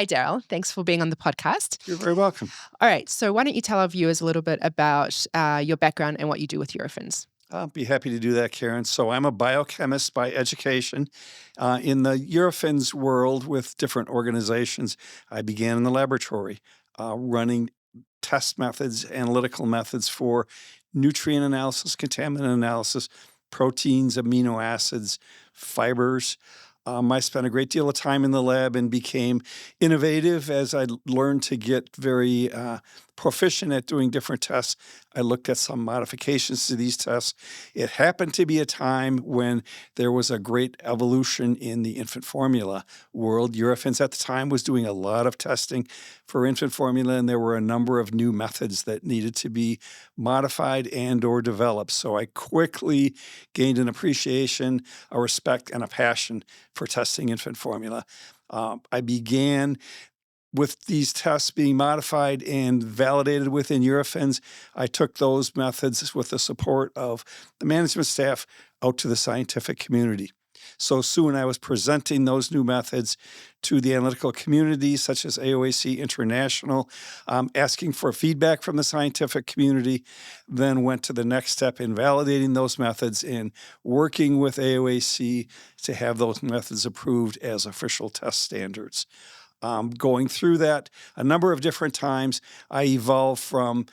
Hi, Daryl. Thanks for being on the podcast. You're very welcome. All right. So why don't you tell our viewers a little bit about your background and what you do with Eurofins? I'll be happy to do that, Karen. So I'm a biochemist by education. In the Eurofins world with different organizations, I began in the laboratory running test methods, analytical methods for nutrient analysis, contaminant analysis, proteins, amino acids, fibers. I spent a great deal of time in the lab and became innovative as I learned to get very proficient at doing different tests. I looked at some modifications to these tests. It happened to be a time when there was a great evolution in the infant formula world. Eurofins at the time was doing a lot of testing for infant formula, and there were a number of new methods that needed to be modified and or developed. So I quickly gained an appreciation, a respect, and a passion for testing infant formula. I began with these tests being modified and validated within Eurofins. I took those methods with the support of the management staff out to the scientific community. So soon I was presenting those new methods to the analytical community, such as AOAC International, asking for feedback from the scientific community, then went to the next step in validating those methods and working with AOAC to have those methods approved as official test standards. Going through that a number of different times, I evolved from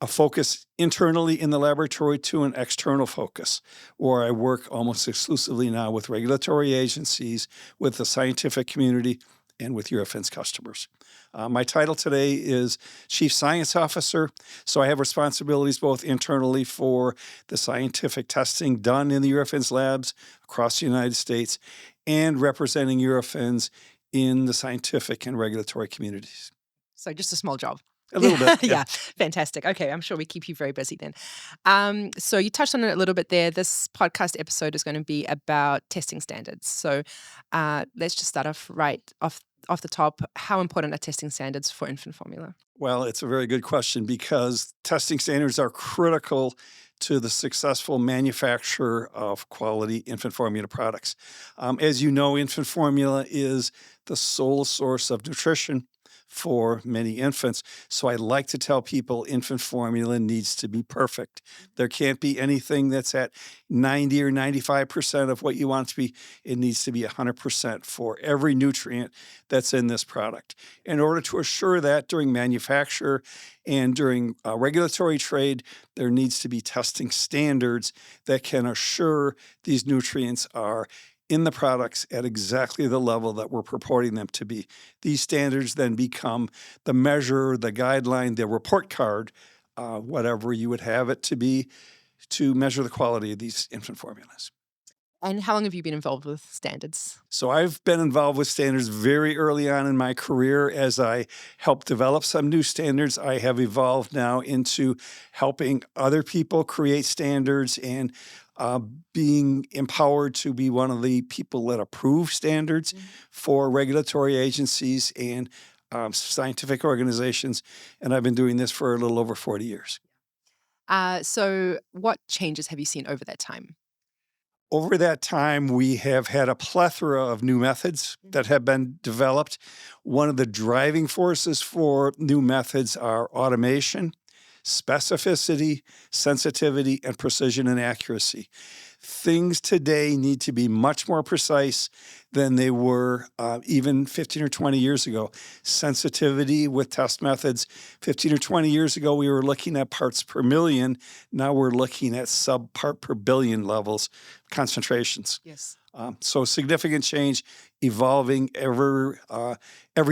a focus internally in the laboratory to an external focus, where I work almost exclusively now with regulatory agencies, with the scientific community, and with Eurofins customers. My title today is Chief Science Officer, so I have responsibilities both internally for the scientific testing done in the Eurofins labs across the United States and representing Eurofins in the scientific and regulatory communities. So just a small job. A little bit. Yeah, fantastic. Okay, I'm sure we keep you very busy then. So you touched on it a little bit there. This podcast episode is going to be about testing standards. So let's just start off right off the top. How important are testing standards for infant formula? Well, it's a very good question because testing standards are critical to the successful manufacture of quality infant formula products. As you know, infant formula is the sole source of nutrition for many infants. So I like to tell people infant formula needs to be perfect. There can't be anything that's at 90 or 95% of what you want it to be. It needs to be 100% for every nutrient that's in this product. In order to assure that during manufacture and during regulatory trade, there needs to be testing standards that can assure these nutrients are in the products at exactly the level that we're purporting them to be. These standards then become the measure, the guideline, the report card, whatever you would have it to be, to measure the quality of these infant formulas. And how long have you been involved with standards? So I've been involved with standards very early on in my career. As I helped develop some new standards, I have evolved now into helping other people create standards and being empowered to be one of the people that approve standards for regulatory agencies and scientific organizations. And I've been doing this for a little over 40 years. So what changes have you seen over that time? Over that time, we have had a plethora of new methods that have been developed. One of the driving forces for new methods are automation, specificity, sensitivity, and precision and accuracy. Things today need to be much more precise than they were even 15 or 20 years ago. Sensitivity with test methods. 15 or 20 years ago, we were looking at parts per million. Now we're looking at sub-part per billion levels, concentrations. Yes. So significant change, evolving every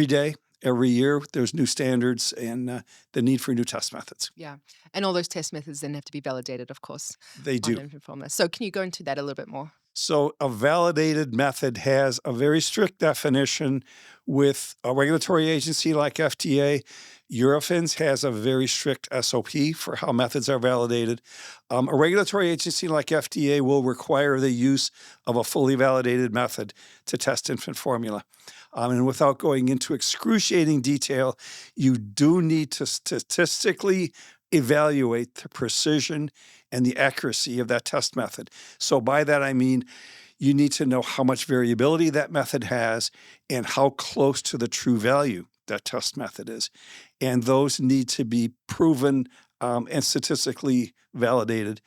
day. Every year, there's new standards and the need for new test methods. Yeah. And all those test methods then have to be validated, of course. They do. On infant formula. So can you go into that a little bit more? So a validated method has a very strict definition with a regulatory agency like FDA. Eurofins has a very strict SOP for how methods are validated. A regulatory agency like FDA will require the use of a fully validated method to test infant formula. And without going into excruciating detail, you do need to statistically evaluate the precision and the accuracy of that test method. So by that, I mean, You need to know how much variability that method has and how close to the true value that test method is. And those need to be proven and statistically validated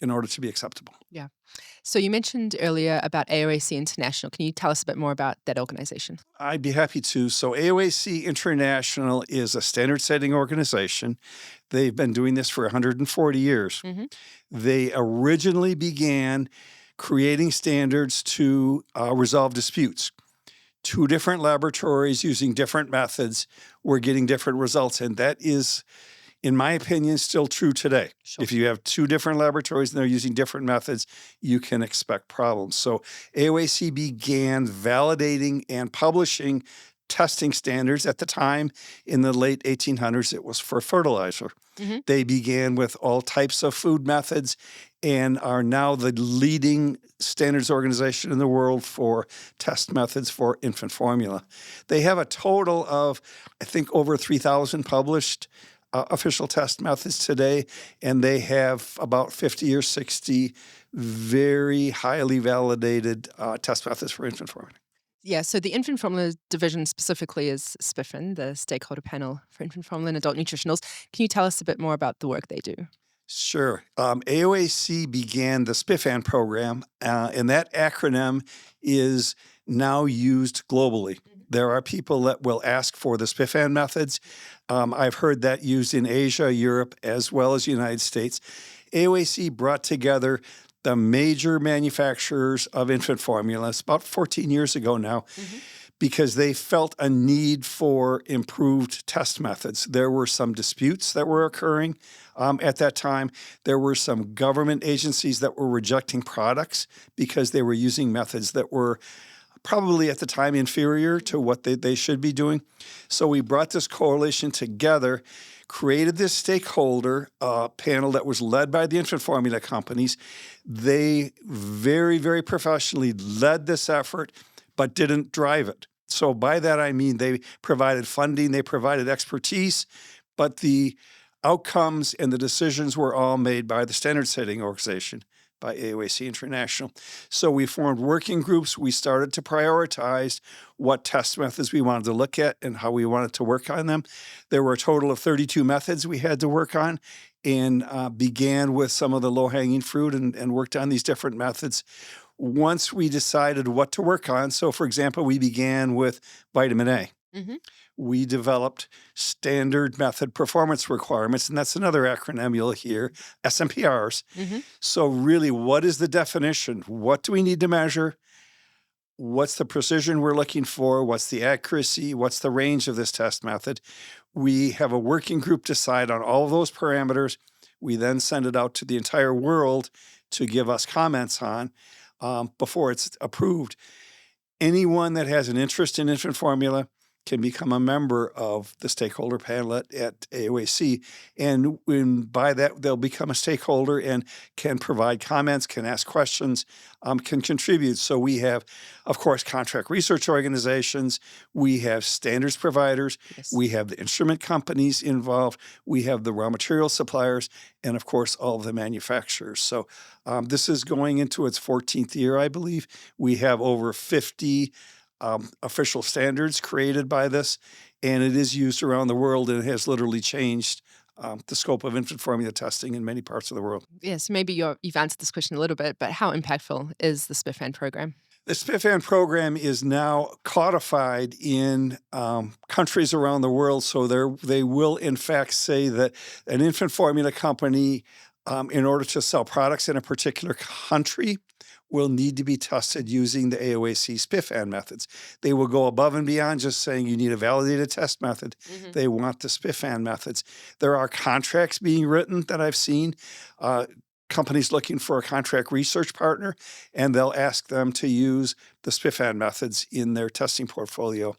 in order to be acceptable. Yeah. So you mentioned earlier about AOAC International. Can you tell us a bit more about that organization? I'd be happy to. So AOAC International is a standard-setting organization. They've been doing this for 140 years. Hmm. They originally began creating standards to resolve disputes. Two different laboratories using different methods were getting different results, and that is, in my opinion, still true today. Sure. If you have two different laboratories and they're using different methods, you can expect problems. So AOAC began validating and publishing testing standards at the time. In the late 1800s, it was for fertilizer. Hmm. They began with all types of food methods and are now the leading standards organization in the world for test methods for infant formula. They have a total of, I think, over 3,000 published official test methods today, and they have about 50 or 60 very highly validated test methods for infant formula. Yeah, so the infant formula division specifically is SPIFN, the Stakeholder Panel for Infant Formula and Adult Nutritionals. Can you tell us a bit more about the work they do? Sure. AOAC began the SPIFAN program, and that acronym is now used globally. There are people that will ask for the SPIFAN methods. I've heard that used in Asia, Europe, as well as the United States. AOAC brought together the major manufacturers of infant formulas about 14 years ago now, because they felt a need for improved test methods. There were some disputes that were occurring at that time. There were some government agencies that were rejecting products because they were using methods that were probably at the time inferior to what they should be doing. So we brought this coalition together, created this stakeholder panel that was led by the infant formula companies. They very, very professionally led this effort, but didn't drive it. So by that I mean they provided funding, they provided expertise, but the outcomes and the decisions were all made by the standard setting organization, by AOAC International. So we formed working groups. We started to prioritize what test methods we wanted to look at and how we wanted to work on them. There were a total of 32 methods we had to work on, and began with some of the low-hanging fruit and worked on these different methods. Once we decided what to work on, so for example, we began with vitamin A. Hmm. We developed standard method performance requirements, and that's another acronym you'll hear, SMPRs. Hmm. So really, what is the definition? What do we need to measure? What's the precision we're looking for? What's the accuracy? What's the range of this test method? We have a working group decide on all of those parameters. We then send it out to the entire world to give us comments on before it's approved. Anyone that has an interest in infant formula can become a member of the stakeholder panel at AOAC. And by that, they'll become a stakeholder and can provide comments, can ask questions, can contribute. So we have, of course, contract research organizations. We have standards providers. Yes. We have the instrument companies involved. We have the raw material suppliers, and of course, all of the manufacturers. So this is going into its 14th year, I believe. We have over 50 official standards created by this, and it is used around the world, and it has literally changed the scope of infant formula testing in many parts of the world. Yes, maybe you've answered this question a little bit, but how impactful is the SPIFAN program? The SPIFAN program is now codified in countries around the world, so they will in fact say that an infant formula company, in order to sell products in a particular country, will need to be tested using the AOAC SPIFAN methods. They will go above and beyond just saying you need a validated test method. They want the SPIFAN methods. There are contracts being written that I've seen, companies looking for a contract research partner, and they'll ask them to use the SPIFAN methods in their testing portfolio.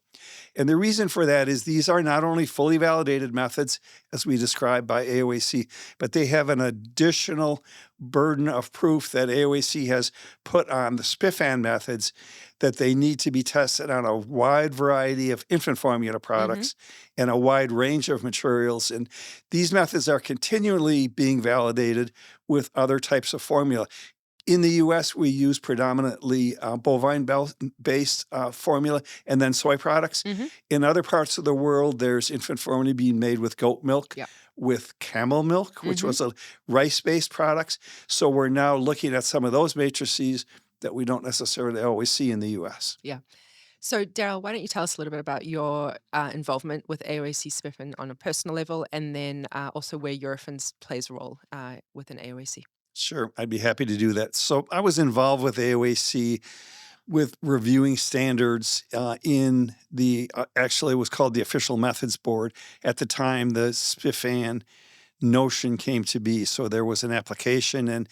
And the reason for that is these are not only fully validated methods, as we described by AOAC, but they have an additional burden of proof that AOAC has put on the SPIFAN methods, that they need to be tested on a wide variety of infant formula products and a wide range of materials. And these methods are continually being validated with other types of formula. In the U.S., we use predominantly bovine-based formula and then soy products. Hmm. In other parts of the world, there's infant formula being made with goat milk, Yeah. with camel milk, which Hmm. was a rice-based products. So we're now looking at some of those matrices that we don't necessarily always see in the U.S. Yeah. So, Daryl, why don't you tell us a little bit about your involvement with AOAC Spiffin on a personal level, and then also where Eurofins plays a role within AOAC? Sure, I'd be happy to do that. So I was involved with AOAC with reviewing standards in the actually it was called the Official Methods Board. At the time, the SPIFAN notion came to be. So there was an application and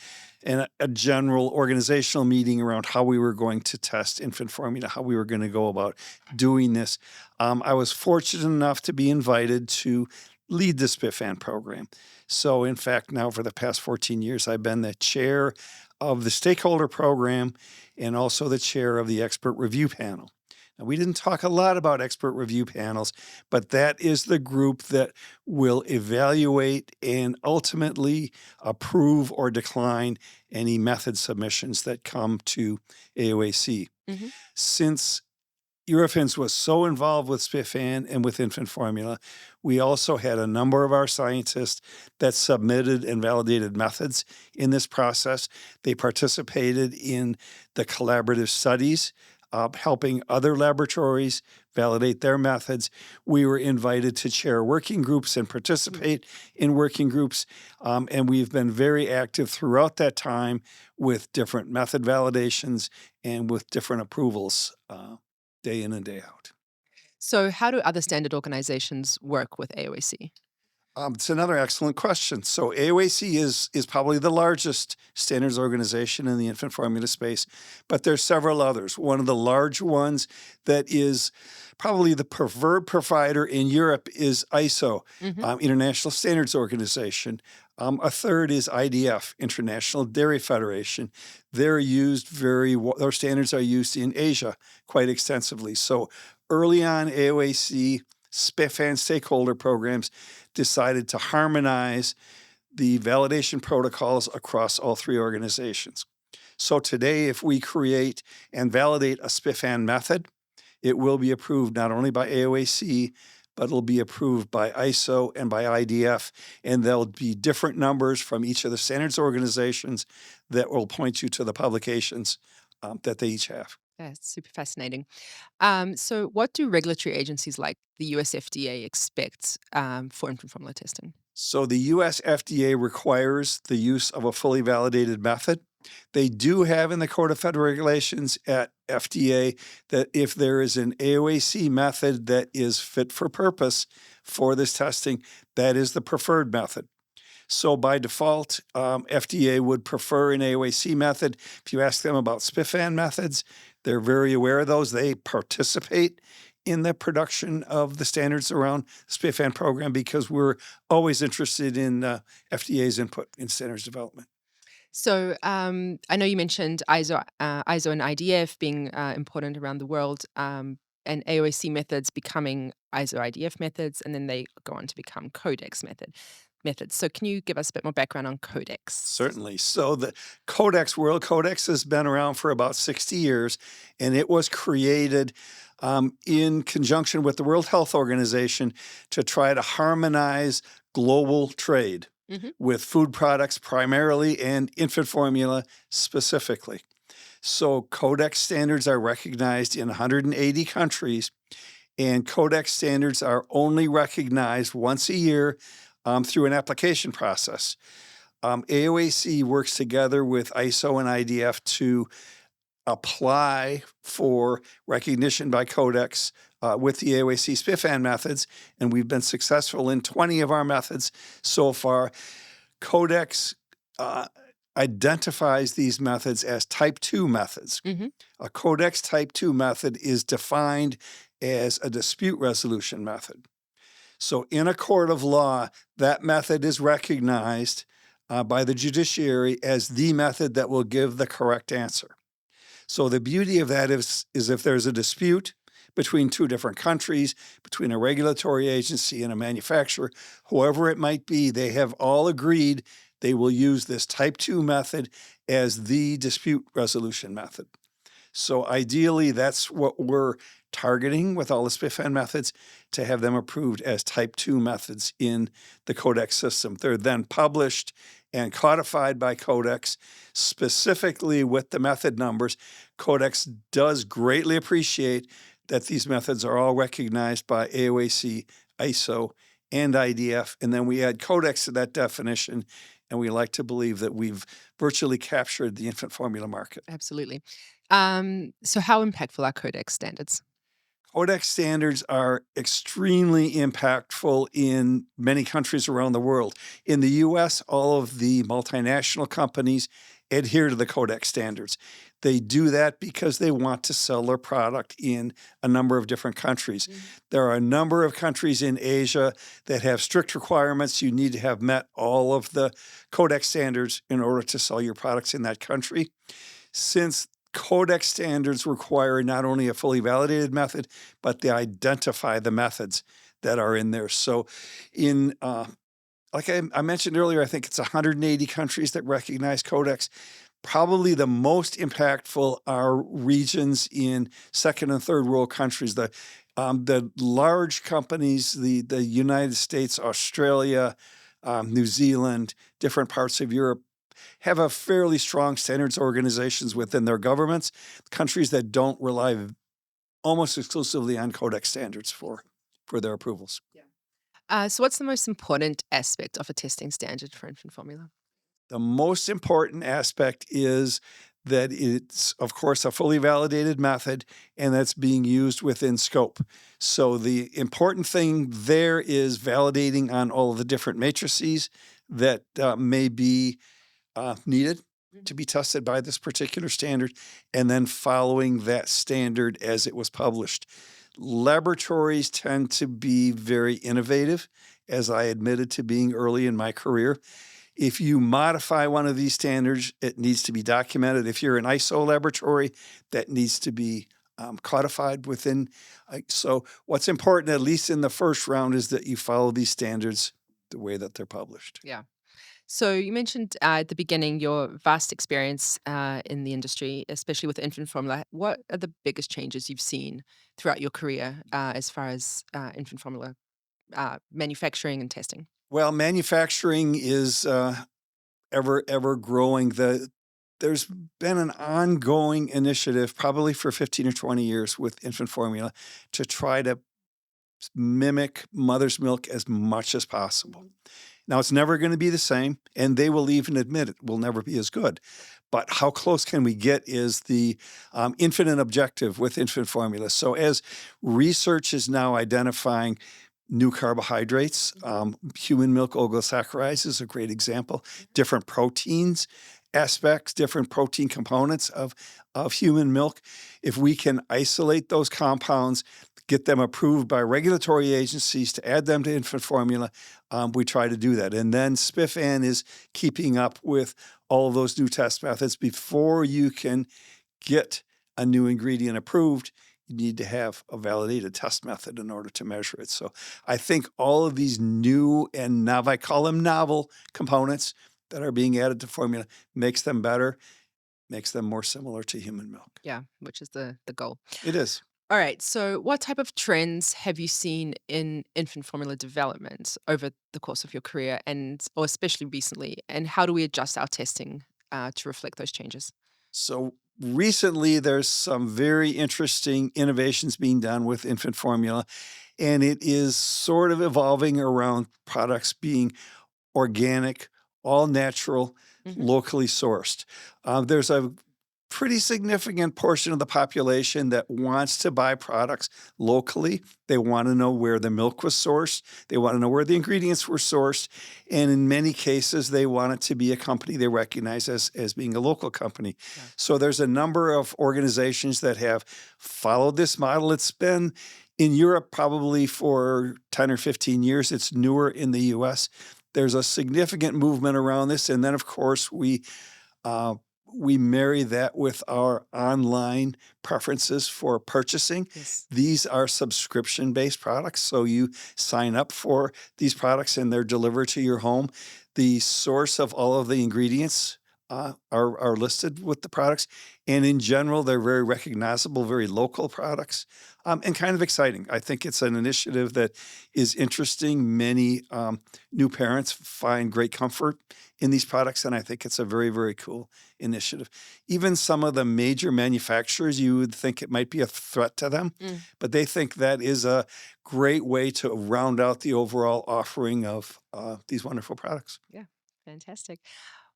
a general organizational meeting around how we were going to test infant formula, how we were going to go about doing this. I was fortunate enough to be invited to lead the SPIFAN program. So in fact, now for the past 14 years, I've been the chair of the stakeholder program and also the chair of the expert review panel. Now, we didn't talk a lot about expert review panels, but that is the group that will evaluate and ultimately approve or decline any method submissions that come to AOAC. Hmm. Since Eurofins was so involved with SPIFAN and with infant formula, we also had a number of our scientists that submitted and validated methods in this process. They participated in the collaborative studies, helping other laboratories validate their methods. We were invited to chair working groups and participate in working groups, and we've been very active throughout that time with different method validations and with different approvals day in and day out. So, how do other standard organizations work with AOAC? It's another excellent question. So AOAC is probably the largest standards organization in the infant formula space, but there's several others. One of the large ones that is probably the preferred provider in Europe is ISO, Hmm. International Standards Organization. A third is IDF, International Dairy Federation. They're used their standards are used in Asia quite extensively. So early on, AOAC SPIFAN stakeholder programs decided to harmonize the validation protocols across all three organizations. So today, if we create and validate a SPIFAN method, it will be approved not only by AOAC, but it'll be approved by ISO and by IDF, and there'll be different numbers from each of the standards organizations that will point you to the publications that they each have. That's super fascinating. So, what do regulatory agencies like the US FDA expect for infant formula testing? So the US FDA requires the use of a fully validated method. They do have in the Code of Federal Regulations at FDA that if there is an AOAC method that is fit for purpose for this testing, that is the preferred method. So by default, FDA would prefer an AOAC method. If you ask them about SPIFAN methods, they're very aware of those. They participate in the production of the standards around SPIFAN program because we're always interested in FDA's input in standards development. So, I know you mentioned ISO and IDF being important around the world, and AOAC methods becoming ISO IDF methods, and then they go on to become Codex methods. So, can you give us a bit more background on Codex? Certainly. So the World Codex has been around for about 60 years, and it was created in conjunction with the World Health Organization to try to harmonize global trade Hmm. with food products primarily and infant formula specifically. So Codex standards are recognized in 180 countries, and Codex standards are only recognized once a year through an application process. AOAC works together with ISO and IDF to apply for recognition by Codex with the AOAC SPIFAN methods, and we've been successful in 20 of our methods so far. Codex identifies these methods as type 2 methods. Hmm. A Codex type 2 method is defined as a dispute resolution method. So in a court of law, that method is recognized by the judiciary as the method that will give the correct answer. So the beauty of that is if there's a dispute between two different countries, between a regulatory agency and a manufacturer, whoever it might be, they have all agreed they will use this type 2 method as the dispute resolution method. So ideally, that's what we're targeting with all the SPIFN methods, to have them approved as type 2 methods in the Codex system. They're then published and codified by Codex, specifically with the method numbers. Codex does greatly appreciate that these methods are all recognized by AOAC, ISO, and IDF, and then we add Codex to that definition, and we like to believe that we've virtually captured the infant formula market. Absolutely. So how impactful are Codex standards? Codex standards are extremely impactful in many countries around the world. In the US, all of the multinational companies adhere to the Codex standards. They do that because they want to sell their product in a number of different countries. There are a number of countries in Asia that have strict requirements. You need to have met all of the Codex standards in order to sell your products in that country. Since Codex standards require not only a fully validated method, but they identify the methods that are in there. So in, like I mentioned earlier, I think it's 180 countries that recognize Codex. Probably the most impactful are regions in second and third world countries. The large companies, the United States, Australia, New Zealand, different parts of Europe, have a fairly strong standards organizations within their governments. Countries that don't rely almost exclusively on Codex standards for their approvals. So what's the most important aspect of a testing standard for infant formula? The most important aspect is that it's, of course, a fully validated method, and that's being used within scope. So the important thing there is validating on all of the different matrices that may be needed to be tested by this particular standard, and then following that standard as it was published. Laboratories tend to be very innovative, as I admitted to being early in my career. If you modify one of these standards, it needs to be documented. If you're an ISO laboratory, that needs to be codified within. So what's important, at least in the first round, is that you follow these standards the way that they're published. Yeah. So you mentioned at the beginning your vast experience in the industry, especially with infant formula. What are the biggest changes you've seen throughout your career as far as infant formula manufacturing and testing? Well, manufacturing is ever growing. There's been an ongoing initiative, probably for 15 or 20 years, with infant formula to try to mimic mother's milk as much as possible. Now, it's never going to be the same, and they will even admit it will never be as good. But how close can we get is the infinite objective with infant formula. So as research is now identifying new carbohydrates, human milk oligosaccharides is a great example, different proteins, aspects, different protein components of human milk. If we can isolate those compounds, get them approved by regulatory agencies to add them to infant formula, we try to do that. And then SPIFN is keeping up with all of those new test methods. Before you can get a new ingredient approved, you need to have a validated test method in order to measure it. So I think all of these new and now I call them novel components that are being added to formula makes them better, makes them more similar to human milk. Yeah, which is the goal. It is. All right. So what type of trends have you seen in infant formula development over the course of your career or especially recently? And how do we adjust our testing to reflect those changes? So recently, there's some very interesting innovations being done with infant formula, and it is sort of evolving around products being organic, all natural, locally sourced. There's a pretty significant portion of the population that wants to buy products locally. They want to know where the milk was sourced. They want to know where the ingredients were sourced. And in many cases, they want it to be a company they recognize as being a local company. Yeah. So there's a number of organizations that have followed this model. It's been in Europe probably for 10 or 15 years. It's newer in the US. There's a significant movement around this. And then, of course, we marry that with our online preferences for purchasing. Yes. These are subscription-based products, so you sign up for these products and they're delivered to your home. The source of all of the ingredients are listed with the products, and in general, they're very recognizable, very local products, and kind of exciting. I think it's an initiative that is interesting. Many new parents find great comfort in these products, and I think it's a very, very cool initiative. Even some of the major manufacturers, you would think it might be a threat to them, Mm, but they think that is a great way to round out the overall offering of these wonderful products. yeah, fantastic.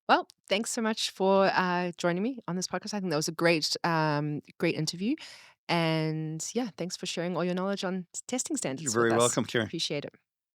Well, thanks so much for joining me on this podcast. I think that was a great interview. And yeah, thanks for sharing all your knowledge on testing You're standards with very us. welcome, Karen. Appreciate it.